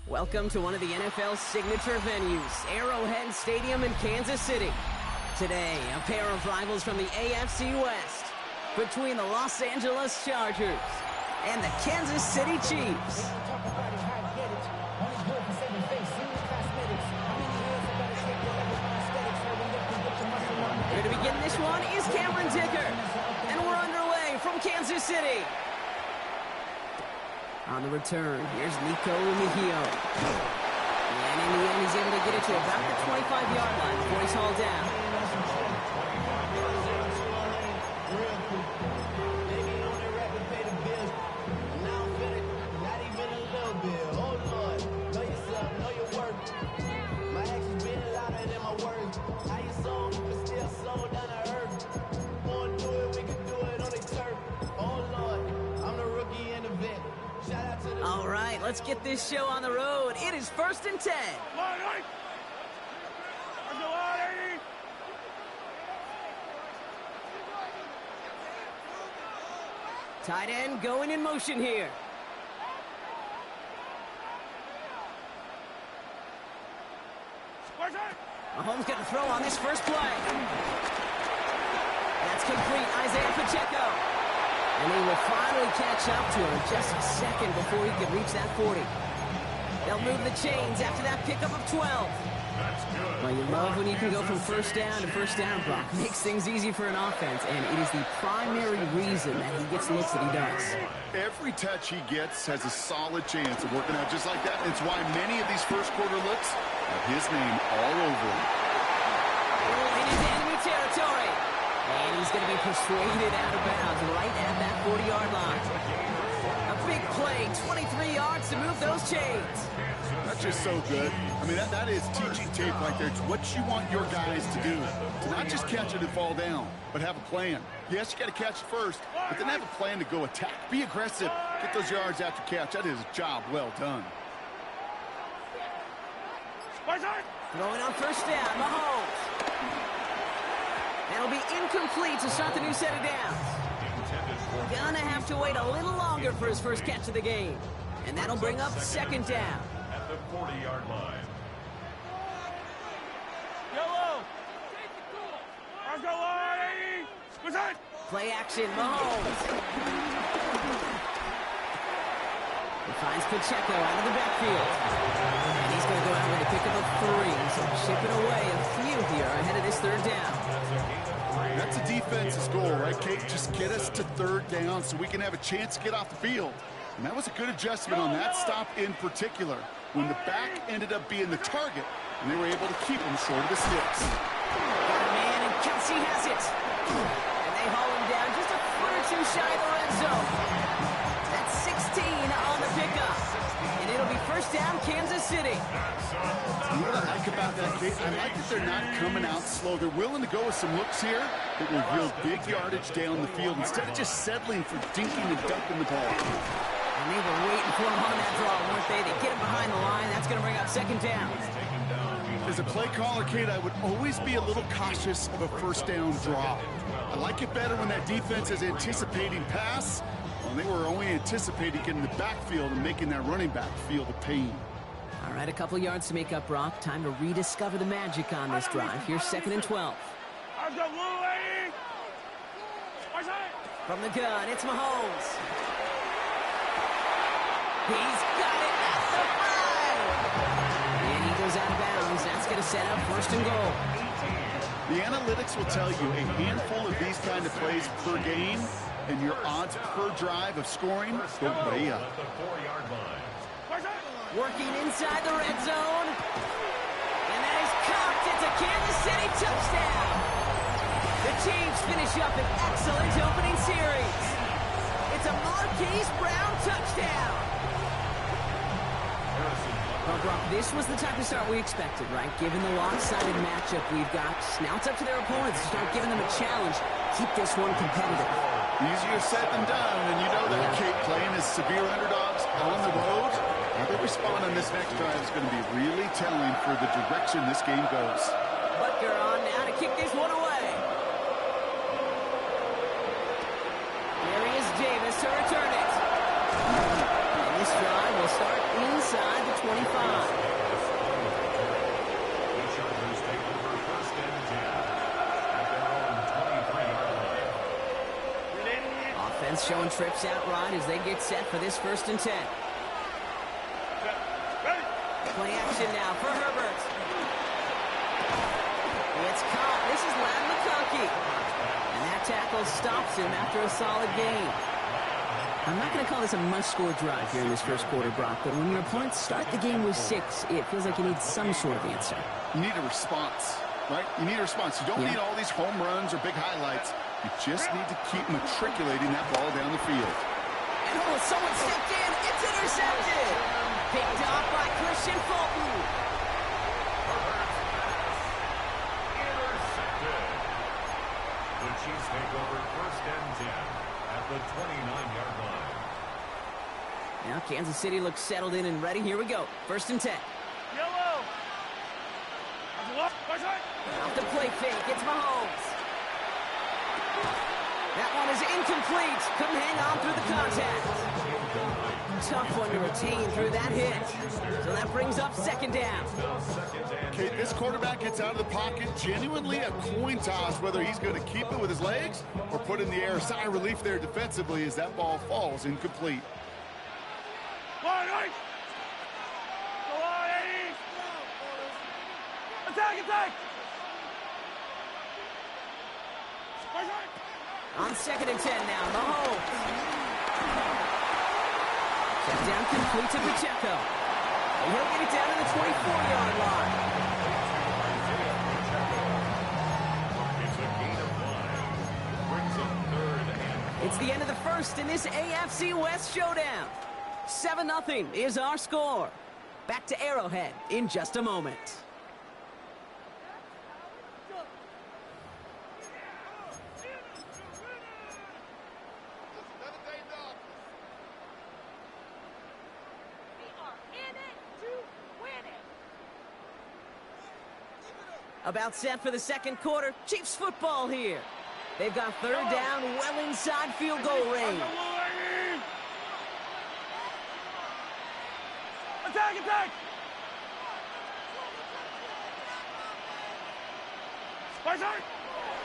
Welcome to one of the NFL's signature venues, Arrowhead Stadium in Kansas City. Today, a pair of rivals from the AFC West between the Los Angeles Chargers and the Kansas City Chiefs. Here to begin this one is Cameron Dicker, and we're underway from Kansas City. On the return, here's Nico Mejio. And in the end, he's able to get it to about the 25-yard line before he's hauled down. All right, let's get this show on the road. It is 1st and 10. Tight end going in motion here. Mahomes going to throw on this first play. That's complete. Isaiah Pacheco. And he will finally catch up to him just a second before he can reach that 40. They'll move the chains after that pickup of 12. Well, you love when you can go from first down to first down, Brock. Makes things easy for an offense, and it is the primary reason that he gets the looks that he does. Every touch he gets has a solid chance of working out just like that. It's why many of these first quarter looks have his name all over them. Rolling into enemy territory. And he's going to be persuaded out of bounds right at that 40-yard line. A big play, 23 yards to move those chains. That's just so good. I mean, that is teaching tape right there. It's what you want your guys to do. To not just catch it and fall down, but have a plan. Yes, you got to catch it first, but then have a plan to go attack. Be aggressive. Get those yards after catch. That is a job well done. Throwing on first down, Mahomes. That'll be incomplete to start the new set of downs. Gonna have to wait a little longer for his first catch of the game. And that'll bring up second down. At the 40-yard line. Play action, Mahomes. He finds Pacheco out of the backfield. And he's going to go out with a pickup of 3. So chipping away a few here ahead of this third down. That's a defense's goal, right, Kate? Just get us to third down so we can have a chance to get off the field. And that was a good adjustment on that stop in particular, when the back ended up being the target, and they were able to keep him short of the sticks. Got a man, and Kelsey has it. And they haul him down just a foot or two shy of the red zone. That's 16 on the pickup. And it'll be first down, Kansas City. You know what I like about that, Kate? I like that they're not coming out slow. They're willing to go with some looks here that will yield big yardage down the field instead of just settling for dinking and dunking the ball. And they were waiting for him on that draw, weren't they? They get him behind the line. That's going to bring up second down. As a play caller, Kate, I would always be a little cautious of a first down draw. I like it better when that defense is anticipating pass, when they were only anticipating getting the backfield and making that running back feel the pain. All right, a couple yards to make up, Brock. Time to rediscover the magic on this drive. Here's 2nd and 12. From the gun, it's Mahomes. He's got it at the 5. And he goes out of bounds. That's going to set up 1st and goal. The analytics will tell you a handful of these kind of plays per game, and your odds per drive of scoring go way up. Working inside the red zone. And that is cocked. It's a Kansas City touchdown. The Chiefs finish up an excellent opening series. It's a Marquise Brown touchdown. Well, Brock, this was the type of start we expected, right? Given the lopsided matchup we've got, now it's up to their opponents to start giving them a challenge. Keep this one competitive. Easier said than done, and you know that, Kate, playing as severe underdogs on the road. How they respond on this next drive is going to be really telling for the direction this game goes. Butker on now to kick this one away. There is Davis to return it. And this drive will start inside the 25. Defense showing trips out right as they get set for this 1st and 10. Play action now for Herbert. It's caught. This is Lad McConkey. And that tackle stops him after a solid gain. I'm not going to call this a must-score drive here in this 1st quarter, Brock, but when your opponents start the game with 6, it feels like you need some sort of answer. You need a response, right? You need a response. You don't need all these home runs or big highlights. You just need to keep matriculating that ball down the field. And someone stepped in. It's intercepted. Picked off by Christian Fulton. Intercepted. The Chiefs take over 1st and 10 at the 29-yard line. Now Kansas City looks settled in and ready. Here we go. 1st and 10. Yellow. Off the play fake. It's Mahomes. That one is incomplete. Couldn't hang on through the contact. Tough one to retain through that hit. So that brings up 2nd down. Okay, this quarterback gets out of the pocket. Genuinely a coin toss whether he's going to keep it with his legs or put it in the air. Sigh of relief there defensively as that ball falls incomplete. Attack! On 2nd and 10 now, Mahomes. Check down complete to Pacheco. And he'll get it down to the 24-yard line. It's a gain of 1. Brings up 3rd and 5. It's the end of the 1st in this AFC West showdown. 7-0 is our score. Back to Arrowhead in just a moment. About set for the 2nd quarter. Chiefs football here. They've got 3rd down, well inside field goal range. Attack!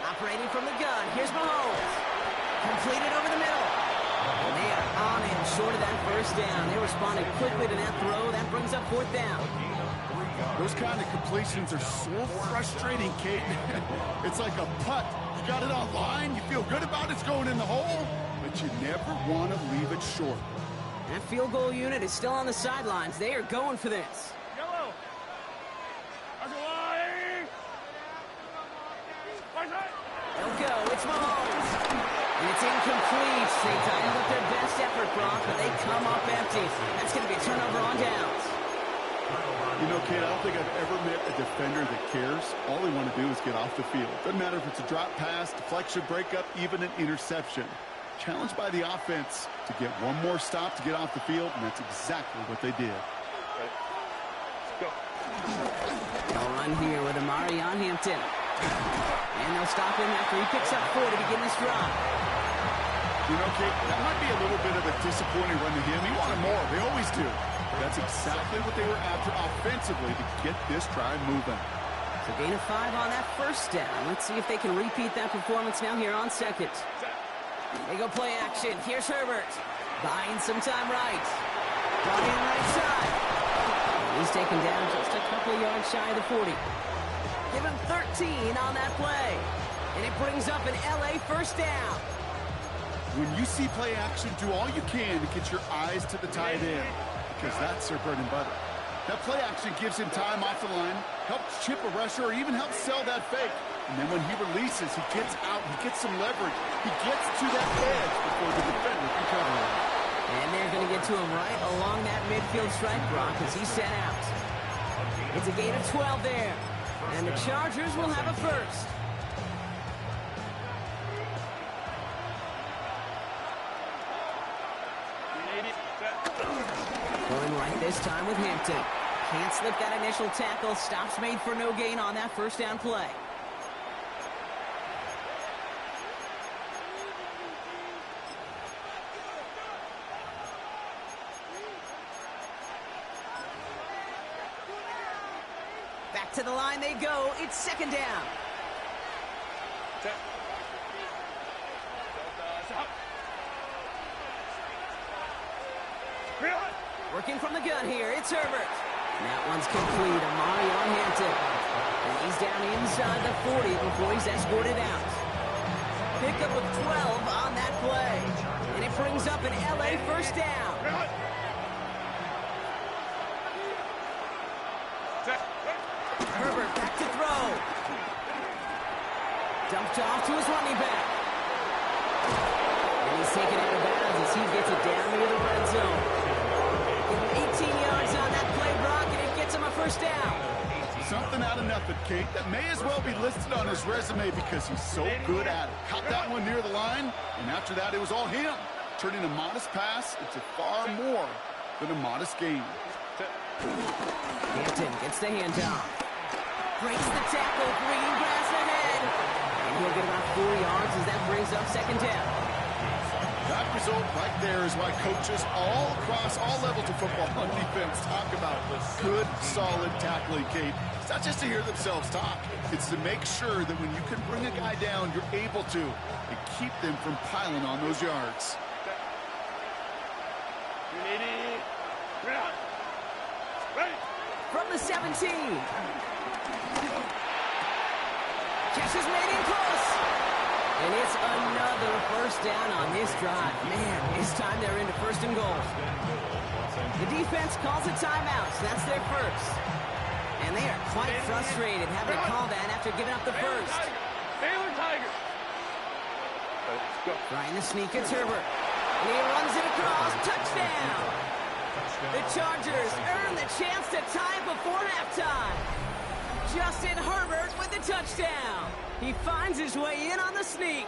Operating from the gun. Here's Mahomes. Completed over the middle. And they are on him short of that 1st down. They responded quickly to that throw. That brings up 4th down. Those kind of completions are so frustrating, Kate. It's like a putt. You got it on line, you feel good about it's going in the hole, but you never want to leave it short. That field goal unit is still on the sidelines. They are going for this. Yellow. They'll go. It's Mahomes. And it's incomplete. They timed up their best effort, Brock, but they come up empty. That's going to be a turnover on downs. You know, Kate, I don't think I've ever met a defender that cares. All they want to do is get off the field. Doesn't matter if it's a drop pass, deflection, breakup, even an interception. Challenged by the offense to get one more stop to get off the field, and that's exactly what they did. They'll run here with Amari on Hampton. And they'll stop him after he picks up 4 to begin this drive. You know, Kate, that might be a little bit of a disappointing run to him. He wanted more. They always do. That's exactly what they were after offensively to get this drive moving. So gain of 5 on that 1st down. Let's see if they can repeat that performance now here on 2nd. They go play action. Here's Herbert. Buying some time right. Brought in right side. He's taken down just a couple yards shy of the 40. Give him 13 on that play. And it brings up an LA 1st down. When you see play action, do all you can to get your eyes to the tight end, because that's their bread and butter. That play action gives him time off the line, helps chip a rusher, or even helps sell that fake. And then when he releases, he gets out, he gets some leverage. He gets to that edge before the defender can cover him. And they're going to get to him right along that midfield stripe, Brock, as he's set out. It's a gain of 12 there. And the Chargers will have a 1st. Going right this time with Hampton. Can't slip that initial tackle. Stops made for no gain on that 1st down play. Back to the line they go. It's 2nd down. Working from the gun here, it's Herbert. And that one's complete. Amari on Hampton. And he's down inside the 40 before he's escorted out. Pickup of 12 on that play. And it brings up an LA first down. Herbert back to throw. Dumped off to his running back. And he's taken out of bounds as he gets it down near the red zone. Give him 18 yards on that play, Brock, and it gets him a first down. Something out of nothing, Kate, that may as well be listed on his resume because he's so good at it. Caught that one near the line, and after that, it was all him. Turning a modest pass into far more than a modest gain. Hampton gets the handoff. Breaks the tackle, green grass ahead. And he'll get about 4 yards as that brings up second down. That result right there is why coaches all across all levels of football on defense talk about good, solid tackling, Kate. It's not just to hear themselves talk. It's to make sure that when you can bring a guy down, you're able to and keep them from piling on those yards. From the 17. Catch is made in close. And it's another first down on this drive. Man, this time they're into first and goal. The defense calls a timeout, so that's their first. And they are quite frustrated having to call that after giving up the first. Baylor Tigers. Trying to sneak, it's Herbert. And he runs it across, touchdown. The Chargers earn the chance to tie before halftime. Justin Herbert with the touchdown. He finds his way in on the sneak.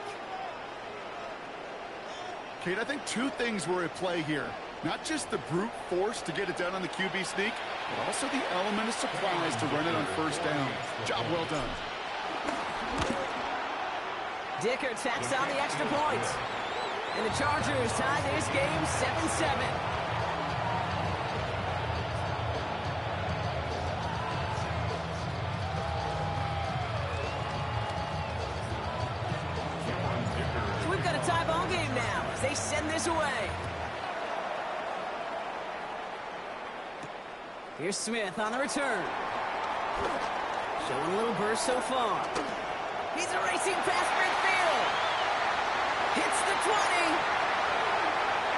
Kate, I think two things were at play here. Not just the brute force to get it done on the QB sneak, but also the element of surprise to run it on first down. Job well done. Dicker tacks on the extra point. And the Chargers tie this game 7-7. They send this away. Here's Smith on the return. Showing a little burst so far. He's a racing past midfield. Hits the 20.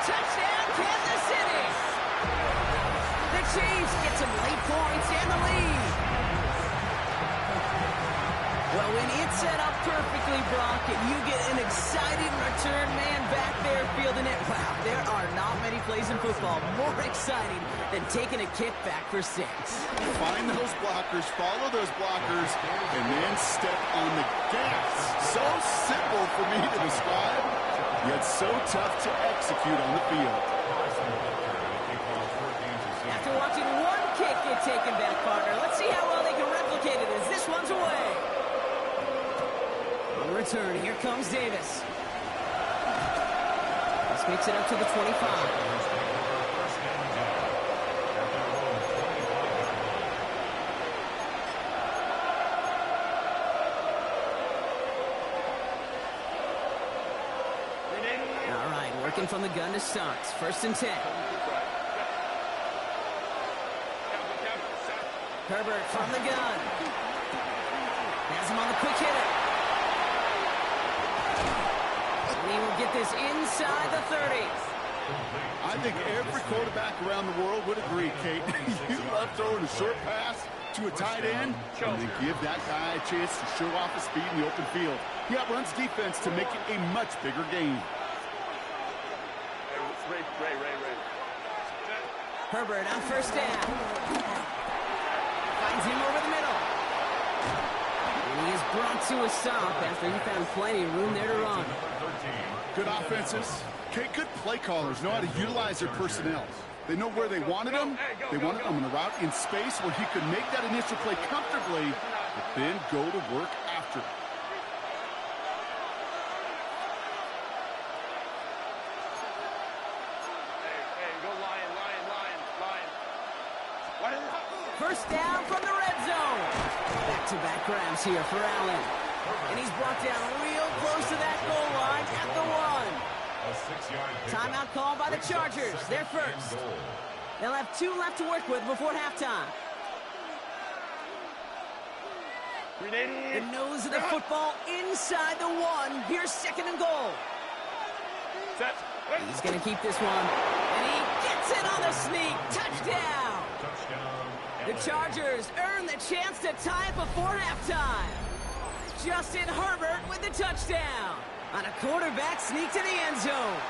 Touchdown, Kansas City. The Chiefs get some late points and the lead. Well, when it's set up perfectly, Brock, and you get an exciting return man back there fielding it, wow, there are not many plays in football more exciting than taking a kick back for 6. Find those blockers, follow those blockers, and then step on the gas. So simple for me to describe, yet so tough to execute on the field. After watching one kick get taken back, partner, let's see how well they can replicate it as this one's away. Return. Here comes Davis. This makes it up to the 25. All right, working from the gun to start. First and 10. Herbert from the gun. Has him on the quick hitter. He will get this inside the 30. I think every quarterback around the world would agree, Kate. You love throwing a short pass to a tight end and then give that guy a chance to show off his speed in the open field. He outruns defense to make it a much bigger game. Herbert on first down. Finds him over the middle. And he is brought to a stop after he found plenty of room there to run. Good offenses. Okay, good play callers know how to utilize their personnel. They know where they wanted them. They wanted them on a route in space where he could make that initial play comfortably, but then go to work after. First down from the red zone. Back-to-back grabs here for Allen. And he's brought down real close to that goal line at the 1. Timeout called by the Chargers. They're first. They'll have 2 left to work with before halftime. The nose of the football inside the 1. Here's 2nd and goal. He's going to keep this one. And he gets it on the sneak. Touchdown. The Chargers earn the chance to tie it before halftime. Justin Herbert with the touchdown on a quarterback sneak to the end zone.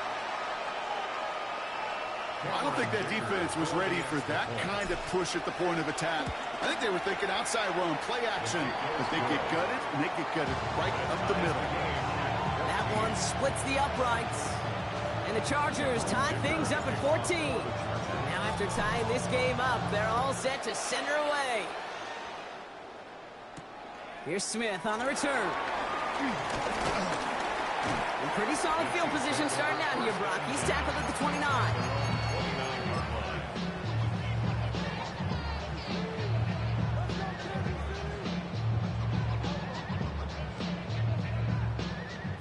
I don't think that defense was ready for that kind of push at the point of attack. I think they were thinking outside run, play action, but they get gutted, and they get gutted right up the middle. That one splits the uprights. And the Chargers tie things up at 14. Now after tying this game up, they're all set to send her away. Here's Smith on the return. In pretty solid field position starting out here, Brock. He's tackled at the 29.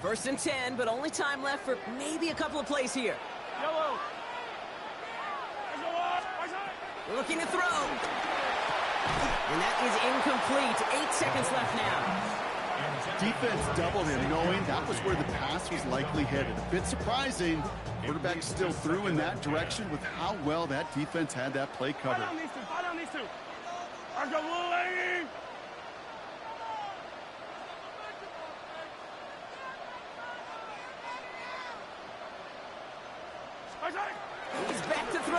First and 10, but only time left for maybe a couple of plays here. Yellow. Looking to throw. And that is incomplete. 8 seconds left now. Defense doubled him, knowing that was where the pass was likely headed. A bit surprising. Quarterback still threw in that direction with how well that defense had that play covered. Fall down these two. I'll go little lady. He's back to throw.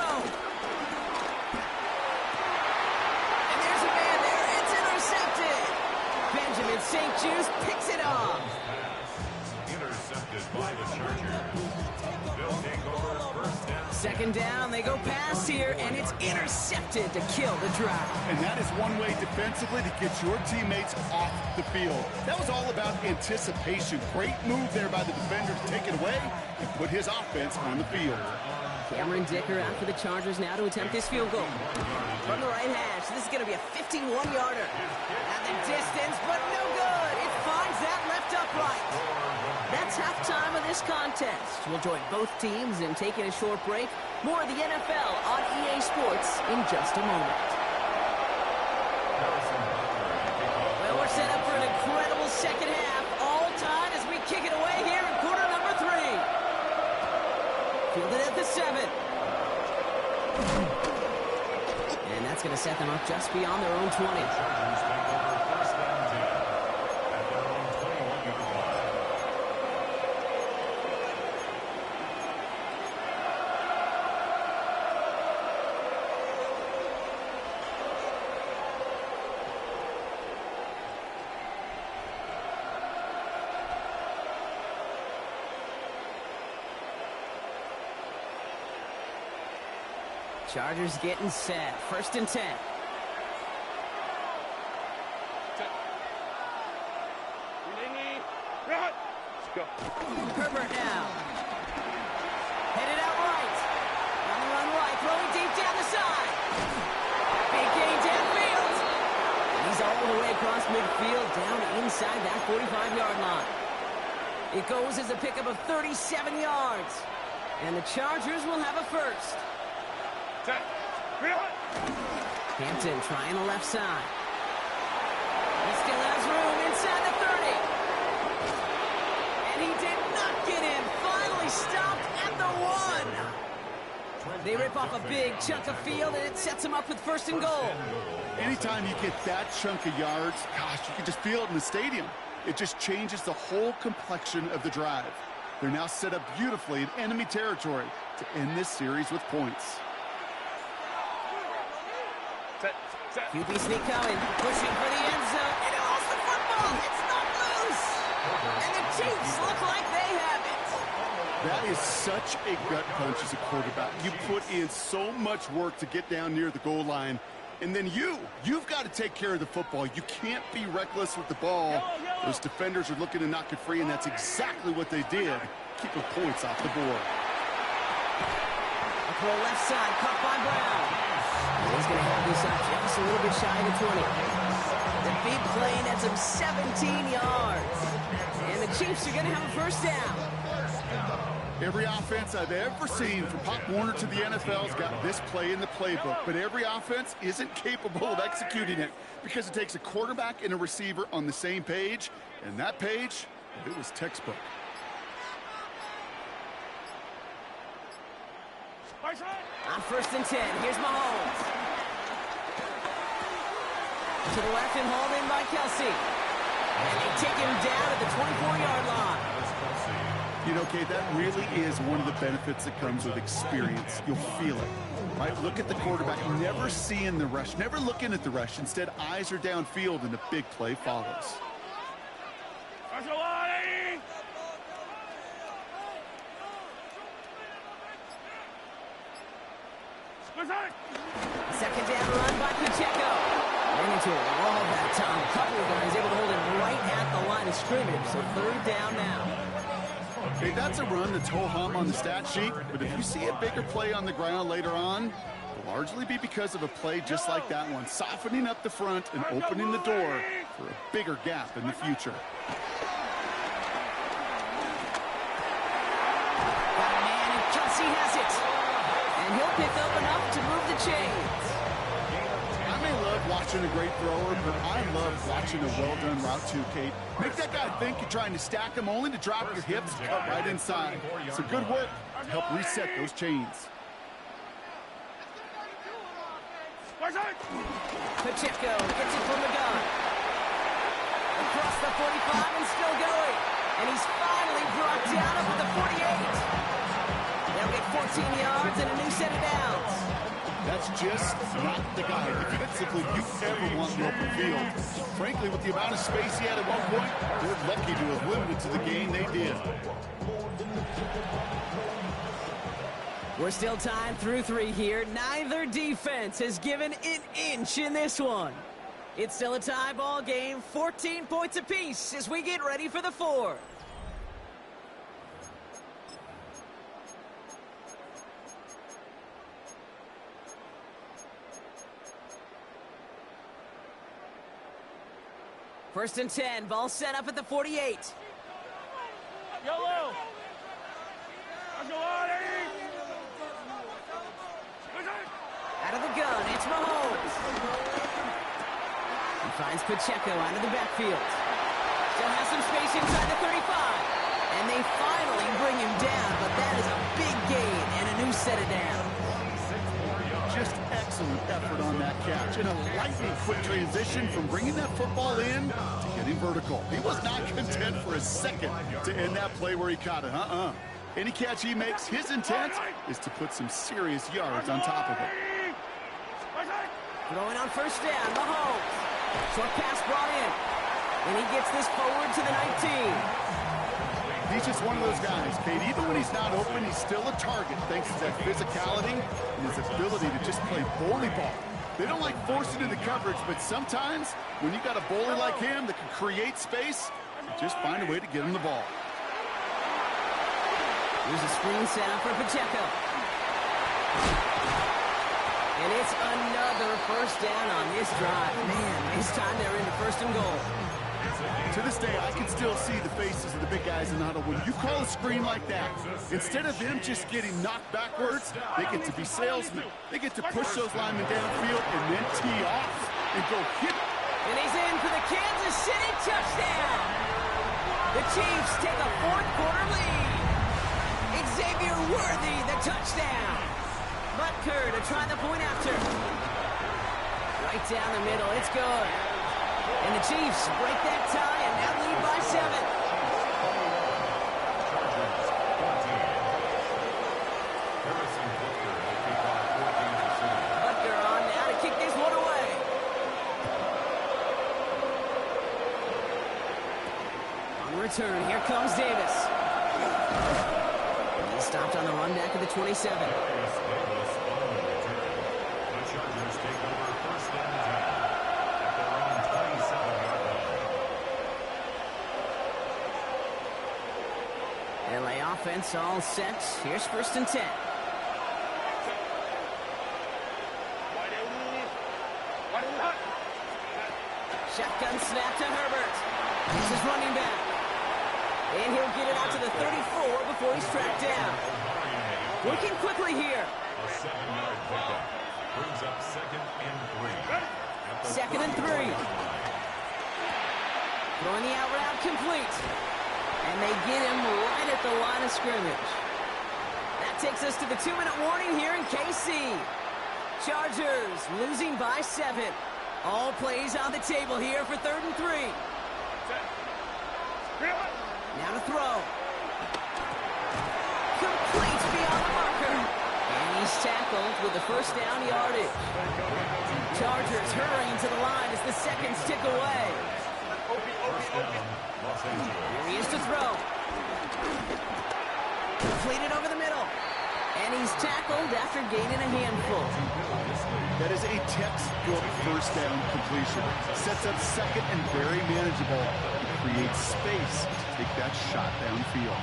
And there's a man there. It's intercepted. Benjamin St. Juice picks it off. Intercepted by the Chargers. They'll take over first down. Second down, they go pass here, and it's intercepted to kill the drive. And that is one way defensively to get your teammates off the field. That was all about anticipation. Great move there by the defender to take it away and put his offense on the field. Cameron Dicker out for the Chargers now to attempt this field goal. From the right hash, this is going to be a 51-yarder. At the distance, but no good. It finds that left upright. That's halftime of this contest. We'll join both teams in taking a short break. More of the NFL on EA Sports in just a moment. Well, we're set up for an incredible second half. All tied as we kick it away here in quarter number 3. Fielded at the 7. And that's going to set them up just beyond their own 20. Chargers getting set. First and 10. Let's go. Herbert now. Headed out right. On the run right. Throwing deep down the side. Big gain downfield. He's all the way across midfield down inside that 45-yard line. It goes as a pickup of 37 yards. And the Chargers will have a first. Hampton trying the left side. He still has room inside the 30. And he did not get in. Finally stopped at the 1. They rip off a big chunk of field, and it sets them up with first and goal. Anytime you get that chunk of yards, gosh, you can just feel it in the stadium. It just changes the whole complexion of the drive. They're now set up beautifully in enemy territory to end this series with points. QB sneak coming, pushing for the end zone, and it lost the football. It's not loose. And the Chiefs look like they have it. That is such a gut punch as a quarterback. You put in so much work to get down near the goal line, and then you've got to take care of the football. You can't be reckless with the ball. Those defenders are looking to knock it free, and that's exactly what they did, keeping points off the board. A throw left side, caught by Brown. He's going to have this up just a little bit shy of the 20. The big play nets him 17 yards. And the Chiefs are going to have a first down. Every offense I've ever seen from Pop Warner to the NFL's got this play in the playbook, but every offense isn't capable of executing it because it takes a quarterback and a receiver on the same page, and that page, it was textbook. On 1st and 10, here's Mahomes. To the left and hauled in by Kelsey. And they take him down at the 24-yard line. You know, Kate, that really is one of the benefits that comes with experience. You'll feel it, right? Look at the quarterback, never seeing the rush, never looking at the rush. Instead, eyes are downfield, and a big play follows. Second down run by Pacheco. Ran into a wall that time. A couple of guys able to hold him right at the line of scrimmage. So 3rd down now. Okay, that's a run that's ho-hum on the stat sheet, but if you see a bigger play on the ground later on, it'll largely be because of a play just like that one, softening up the front and opening the door for a bigger gap in the future. Got a man, and Kelsey has it. And he'll pick up enough to move the chains. I may love watching a great thrower, but I love watching a well-done route too, Kate. Make that guy think you're trying to stack him only to drop your hips and cut right inside. So good work to help reset those chains. Pacheco gets it from the gun. Across the 45 and still going. And he's finally brought down up at the 48. They'll get 14 yards and a new set of downs. That's just not the guy defensively you ever want in the open field. Frankly, with the amount of space he had at one point, they're lucky to have limited to the game they did. We're still tied through 3 here. Neither defense has given an inch in this one. It's still a tie ball game, 14 points apiece as we get ready for the 4th. First and 10, ball set up at the 48. Yellow. Out of the gun, it's Mahomes. He finds Pacheco out of the backfield. Still has some space inside the 35. And they finally bring him down, but that is a big gain and a new set of downs. Just excellent effort on that catch. And a lightning quick transition from bringing that football in to getting vertical. He was not content for a second to end that play where he caught it. Any catch he makes, his intent is to put some serious yards on top of it. Throwing on first down, Mahomes. Short pass brought in. And he gets this forward to the 19. He's just one of those guys, Kate. Even when he's not open, he's still a target thanks to that physicality and his ability to just play bully ball. They don't like forcing into coverage, but sometimes when you got a bully like him that can create space, you just find a way to get him the ball. Here's a screen set up for Pacheco. And it's another first down on this drive. Man, this time they're into 1st and goal. To this day, I can still see the faces of the big guys in the huddle. When you call a screen like that, instead of them just getting knocked backwards, they get to be salesmen. They get to push those linemen downfield and then tee off and go hit. And he's in for the Kansas City touchdown. The Chiefs take a 4th quarter lead. Xavier Worthy, the touchdown. Butker to try the point after. Right down the middle, it's good. And the Chiefs break that tie and now lead by 7. Butker on now to kick this one away. On return, here comes Davis. He stopped on the run back of the 27. LA offense all set. Here's 1st and 10. Shotgun snap to Herbert. This is running back. And he'll get it out to the 34 before he's tracked down. Working quickly here. A 7-yard pickup brings up 2nd and 3. 2nd and 3. Throwing the out route complete. And they get him right at the line of scrimmage. That takes us to the 2-minute warning here in KC. Chargers losing by 7. All plays on the table here for 3rd and 3. Now to throw. Complete beyond the marker. And he's tackled with the first down yardage. Chargers hurrying to the line as the seconds tick away. First down, Los Angeles. Here he is to throw. Completed over the middle. And he's tackled after gaining a handful. That is a textbook first down completion. Sets up 2nd and very manageable. It creates space to take that shot downfield.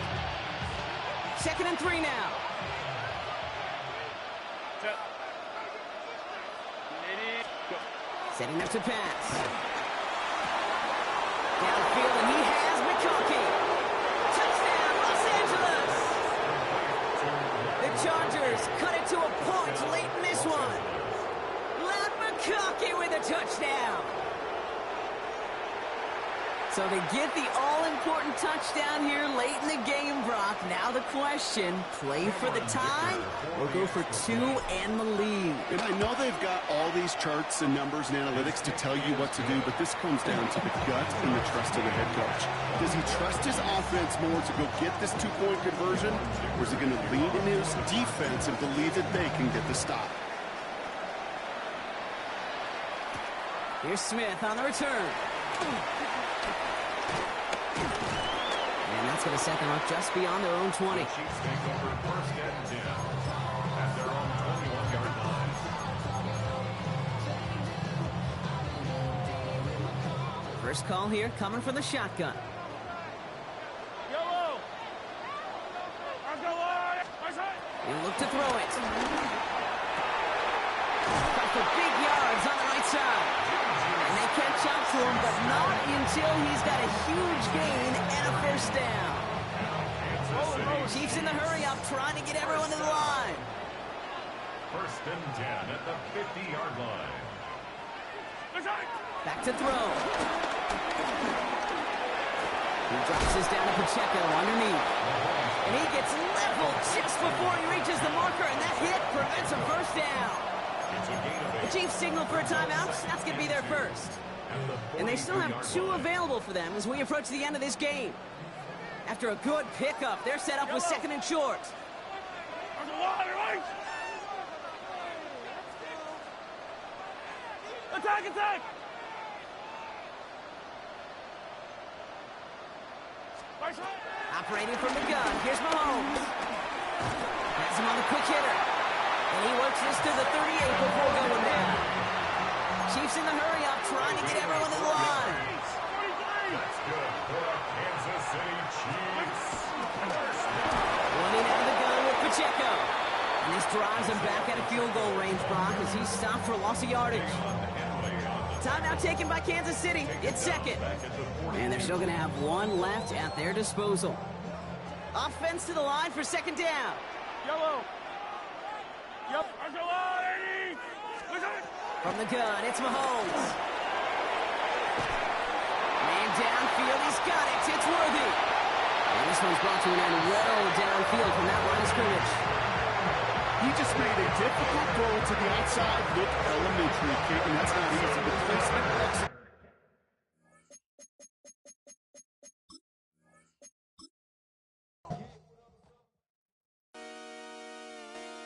2nd and 3 now. Setting up to pass. Downfield, and he has McConkey. Touchdown, Los Angeles! The Chargers cut it to a point late in this one. Led McConkey with a touchdown. So they get the all-important touchdown here late in the game, Brock. Now the question, play for the tie or go for 2 and the lead? And I know they've got all these charts and numbers and analytics to tell you what to do, but this comes down to the gut and the trust of the head coach. Does he trust his offense more to go get this 2-point conversion, or is he going to lean in his defense and believe that they can get the stop? Here's Smith on the return. And that's going to set them up just beyond their own 20. The Chiefs take over 1st and 10 at their own 21-yard line. First call here coming from the shotgun. Yellow. He'll look to throw it. Got for big yards on the right side. And they catch up to him, but not until he's got a huge gain and a first down. Chiefs in the hurry-up, trying to get everyone to the line. 1st and 10 at the 50-yard line. Back to throw. He drops this down to Pacheco underneath. And he gets leveled just before he reaches the marker, and that hit prevents a first down. The Chiefs signal for a timeout. That's going to be their first. And they still have 2 available for them as we approach the end of this game. After a good pickup, they're set up with 2nd and short. Attack, attack! Operating from the gun, here's Mahomes. Has him on the quick hitter. And he works this to the 38 before going down. Chiefs in the hurry-up, trying to get everyone to the line. That's good for the Kansas City Chiefs. Running out of the gun with Pacheco. And this drives him back out of field goal range, Brock, as he's stopped for a loss of yardage. Timeout taken by Kansas City. It's 2nd. And they're still going to have 1 left at their disposal. Offense to the line for 2nd down. Yellow. Yep. From the gun, it's Mahomes. Man downfield, he's got it. It's Worthy. And this one's brought to an end well downfield from that line of scrimmage. He just made a difficult throw to the outside look elementary, Kate, and that's not easy. The placement